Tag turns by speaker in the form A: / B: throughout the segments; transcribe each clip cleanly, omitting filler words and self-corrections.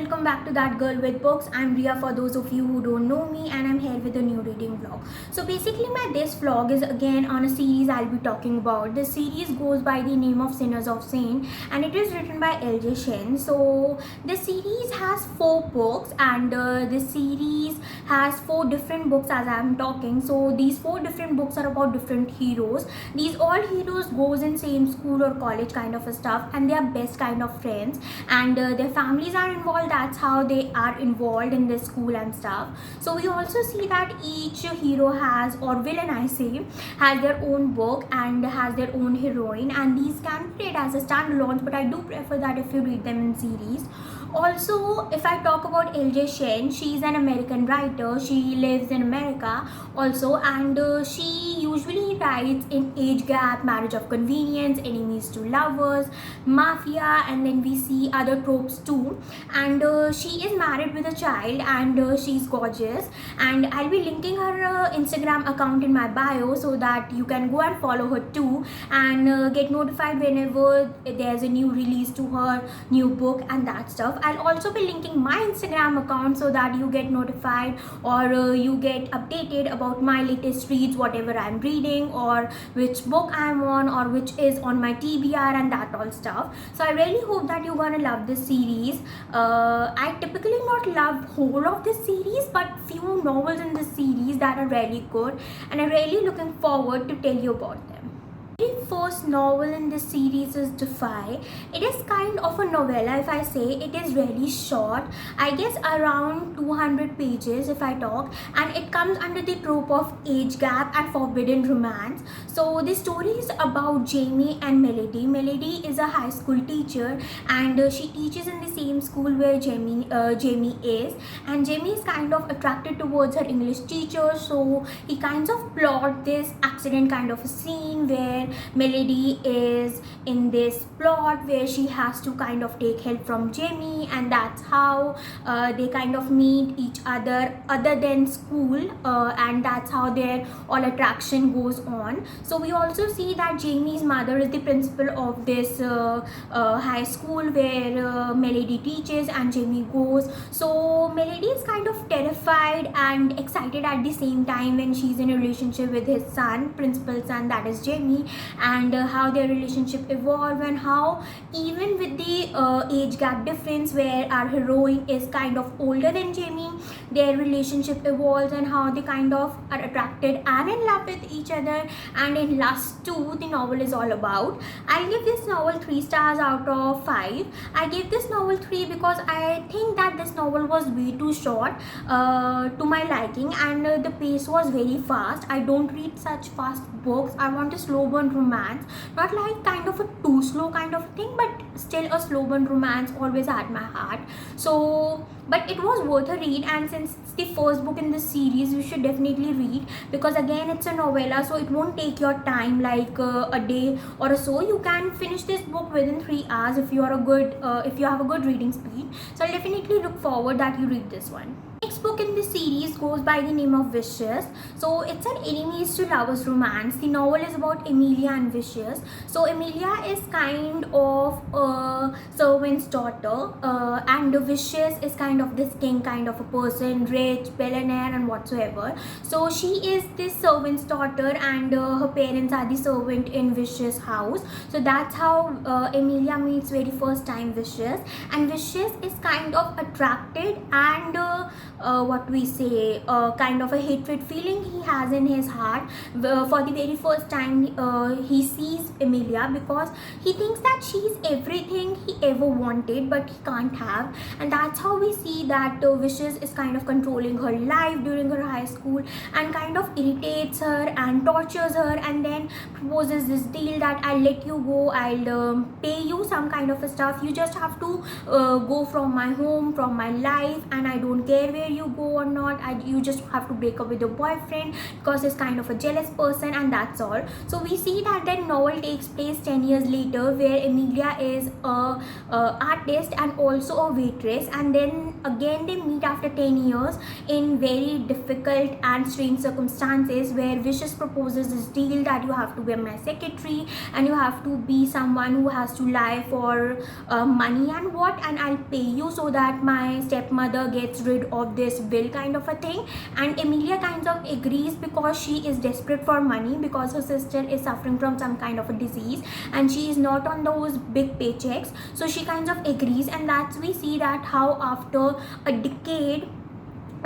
A: welcome back to That Girl with Books. I'm Ria for those of you who don't know me, and I'm here with a new reading vlog. So basically this vlog is again on a series I'll be talking about. This series goes by the name of Sinners of Saint, and it is written by L.J. Shen. So this series has 4 books, and this series has 4 different books as I'm talking. So these 4 different books are about different heroes. These all heroes goes in same school or college kind of a stuff, and they are best kind of friends, and their families are involved. That's how they are involved in this school and stuff. So we also see that each hero has, or villain I say, has their own book and has their own heroine, and these can be read as a standalones, but I do prefer that if you read them in series. Also, if I talk about L.J. Shen, she's an American writer. She lives in America also, and she usually writes in age gap, marriage of convenience, enemies to lovers, mafia, and then we see other tropes too. And she is married with a child, and she's gorgeous, and I'll be linking her Instagram account in my bio so that you can go and follow her too, and get notified whenever there's a new release to her new book and that stuff. I'll also be linking my Instagram account so that you get notified, or you get updated about my latest reads, whatever I'm reading, or which book I'm on, or which is on my TBR and that all stuff. So I really hope that you're gonna love this series. I typically not love whole of this series, but few novels in this series that are really good, and I'm really looking forward to tell you about them. The first novel in this series is Defy. It is kind of a novella. If I say, it is really short, I guess around 200 pages if I talk, and it comes under the trope of age gap and forbidden romance. So the story is about Jamie and Melody. Melody is a high school teacher, and she teaches in the same school where Jamie is, and Jamie is kind of attracted towards her English teacher. So he kind of plot this accident kind of a scene where Melody is in this plot where she has to kind of take help from Jamie, and that's how they kind of meet each other than school, and that's how their all attraction goes on. So we also see that Jamie's mother is the principal of this high school where Melody teaches and Jamie goes. So Melody is kind of terrified and excited at the same time when she's in a relationship with his son, principal son, that is Jamie, and how their relationship evolve, and how even with the age gap difference where our heroine is kind of older than Jamie, their relationship evolves, and how they kind of are attracted and in love with each other, and in Lust 2 the novel is all about. I'll give this novel 3 stars out of 5. I gave this novel 3 because I think that this novel was way too short to my liking, and the pace was very fast. I don't read such fast books. I want a slow burn romance, not like kind of a too slow kind of thing, but still a slow burn romance always had my heart. So but it was worth a read, and since it's the first book in this series, you should definitely read, because again it's a novella, so it won't take your time like a day or so. You can finish this book within 3 hours if you are a good if you have a good reading speed. So I'll definitely look forward that you read this one. Next book in this series goes by the name of Vicious. So it's an enemies to lovers romance. The novel is about Emilia and Vicious. So Emilia is kind of a servant's daughter, and Vicious is kind of this king kind of a person, rich, billionaire and whatsoever. So she is this servant's daughter, and her parents are the servant in Vicious' house. So that's how Emilia meets very first time Vicious, and Vicious is kind of attracted, and what we say, kind of a hatred feeling he has in his heart. For the very first time he sees Emilia, because he thinks that she's everything he ever wanted but he can't have, and that's how we see that Vicious is kind of controlling her life during her high school, and kind of irritates her and tortures her, and then proposes this deal that I'll let you go, I'll pay you some kind of a stuff, you just have to go from my home, from my life, and I don't care where where you go or not. You just have to break up with your boyfriend because he's kind of a jealous person, and that's all. So we see that that novel takes place 10 years later, where Emilia is a artist and also a waitress, and then again they meet after 10 years in very difficult and strange circumstances, where Vicious proposes this deal that you have to be my secretary and you have to be someone who has to lie for money and I'll pay you so that my stepmother gets rid of this bill, kind of a thing. And Emilia kind of agrees because she is desperate for money, because her sister is suffering from some kind of a disease and she is not on those big paychecks, so she kind of agrees. And that's we see that how after a decade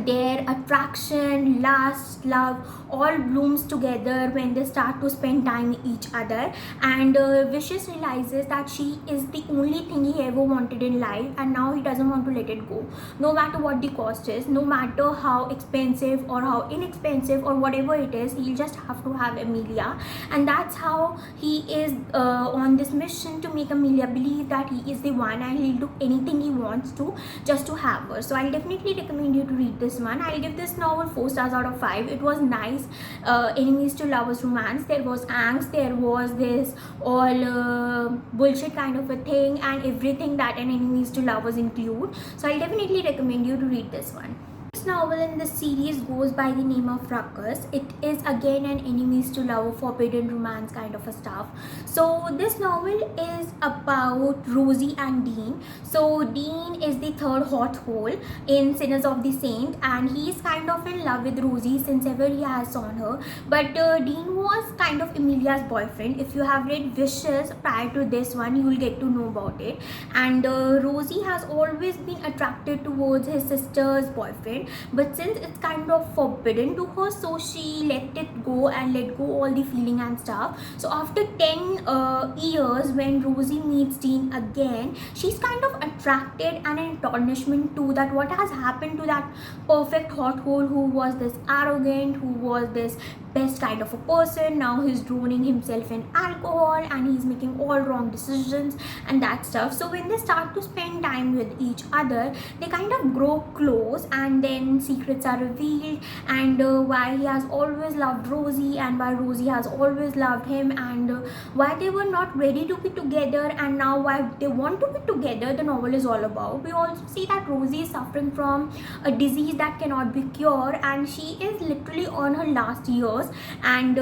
A: their attraction, lust, love all blooms together when they start to spend time with each other. And Vicious realizes that she is the only thing he ever wanted in life, and now he doesn't want to let it go, no matter what the cost is, no matter how expensive or how inexpensive or whatever it is. He'll just have to have Emilia, and that's how he is on this mission to make Emilia believe that he is the one, and he'll do anything he wants to just to have her. So I'll definitely recommend you to read this one. I'll give this novel 4 stars out of 5. It was nice, enemies to lovers romance. There was angst, there was this all bullshit kind of a thing, and everything that an enemies to lovers include. So I'll definitely recommend you to read this one. This novel in the series goes by the name of Ruckus. It is again an enemies to lover, forbidden romance kind of a stuff. So this novel is about Rosie and Dean. So Dean is the third hot hole in Sinners of the Saint, and he is kind of in love with Rosie since ever he has on her. But Dean was kind of Emilia's boyfriend. If you have read Vicious prior to this one, you will get to know about it. And Rosie has always been attracted towards his sister's boyfriend, but since it's kind of forbidden to her, so she let it go and let go all the feeling and stuff. So after 10 years, when Rosie meets Dean again, she's kind of attracted and an astonishment to that what has happened to that perfect hot hole who was this arrogant, who was this best kind of a person. Now he's drowning himself in alcohol and he's making all wrong decisions and that stuff. So when they start to spend time with each other, they kind of grow close, and then secrets are revealed, and why he has always loved Rosie and why Rosie has always loved him, and why they were not ready to be together and now why they want to be together. The novel is all about. We also see that Rosie is suffering from a disease that cannot be cured, and she is literally on her last years, and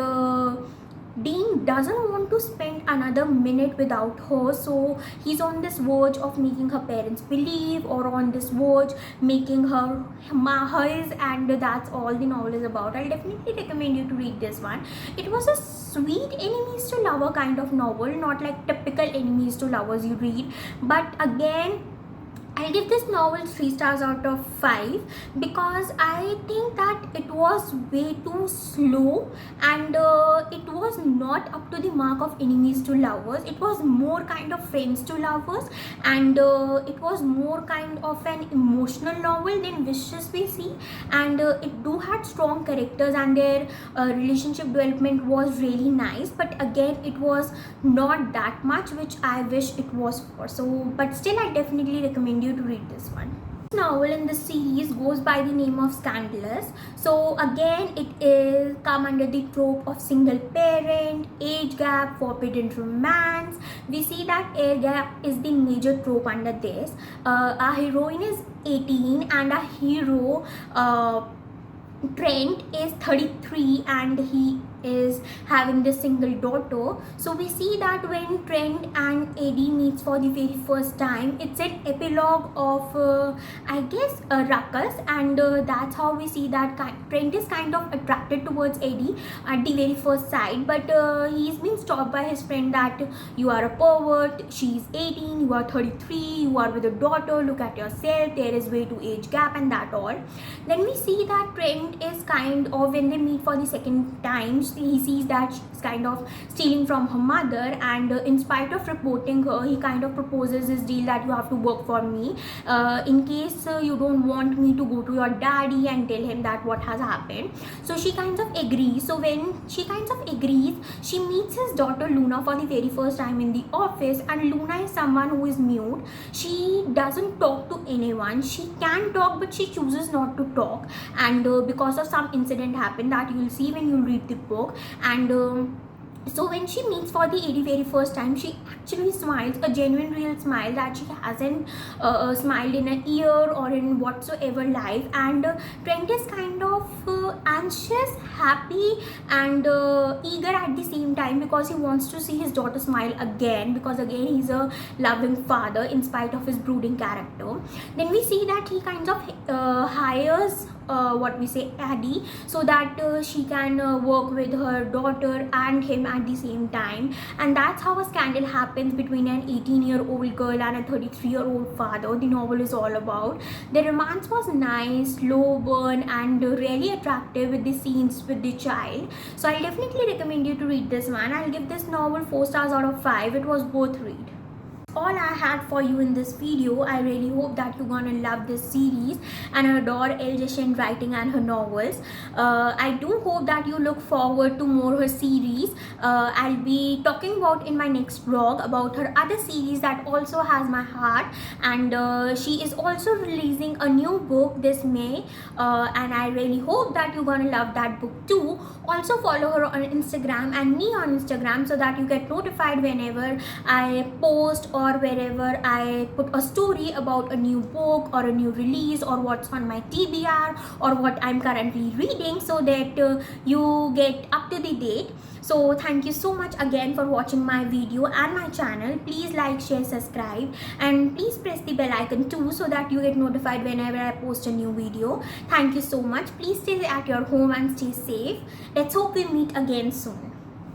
A: Dean doesn't want to spend another minute without her, so he's on this verge of making her parents believe, or on this verge making her his, and that's all the novel is about. I'll definitely recommend you to read this one. It was a sweet enemies to lover kind of novel, not like typical enemies to lovers you read, but again I'll give this novel 3 stars out of 5 because I think that it was way too slow, and it was not up to the mark of enemies to lovers. It was more kind of friends to lovers, and it was more kind of an emotional novel than Vicious we see, and it do had strong characters, and their relationship development was really nice, but again it was not that much which I wish it was for. So but still I definitely recommend you to read this one. This novel in the series goes by the name of Scandalous. So again it is come under the trope of single parent, age gap, forbidden romance. We see that age gap is the major trope under this. Our heroine is 18 and our hero Trent is 33 and he is having this single daughter. So we see that when Trent and Eddie meets for the very first time, it's an epilogue of I guess Ruckus, and that's how we see that Trent is kind of attracted towards Eddie at the very first sight, but he's been stopped by his friend that you are a pervert, she's 18, you are 33, you are with a daughter, look at yourself, there is way too age gap and that all. Then we see that Trent is kind of, when they meet for the second time, he sees that she's kind of stealing from her mother, and in spite of reporting her, he kind of proposes his deal that you have to work for me in case you don't want me to go to your daddy and tell him that what has happened. So she kind of agrees. So when she kind of agrees, she meets his daughter Luna for the very first time in the office, and Luna is someone who is mute. She doesn't talk to anyone. She can talk, but she chooses not to talk, and because of some incident happened that you will see when you read the book. And so when she meets for the very first time, she actually smiles, a genuine real smile that she hasn't smiled in a year or in whatsoever life. And Trent is kind of anxious, happy, and eager at the same time, because he wants to see his daughter smile again, because again he's a loving father in spite of his brooding character. Then we see that he kind of hires Addie, so that she can work with her daughter and him at the same time. And that's how a scandal happens between an 18-year-old girl and a 33-year-old father. The novel is all about. The romance was nice, slow burn, and really attractive with the scenes with the child. So I definitely recommend you to read this one. I'll give this novel 4 stars out of 5. It was worth read. All I had for you in this video. I really hope that you're gonna love this series and adore Elle Chen writing and her novels. I do hope that you look forward to more her series. I'll be talking about in my next vlog about her other series that also has my heart, and she is also releasing a new book this May, and I really hope that you're gonna love that book too. Also follow her on Instagram and me on Instagram, so that you get notified whenever I post or wherever I put a story about a new book or a new release or what's on my TBR or what I'm currently reading, so that you get up to the date. So thank you so much again for watching my video and my channel. Please like, share, subscribe, and please press the bell icon too, so that you get notified whenever I post a new video. Thank you so much. Please stay at your home and stay safe. Let's hope we meet again soon.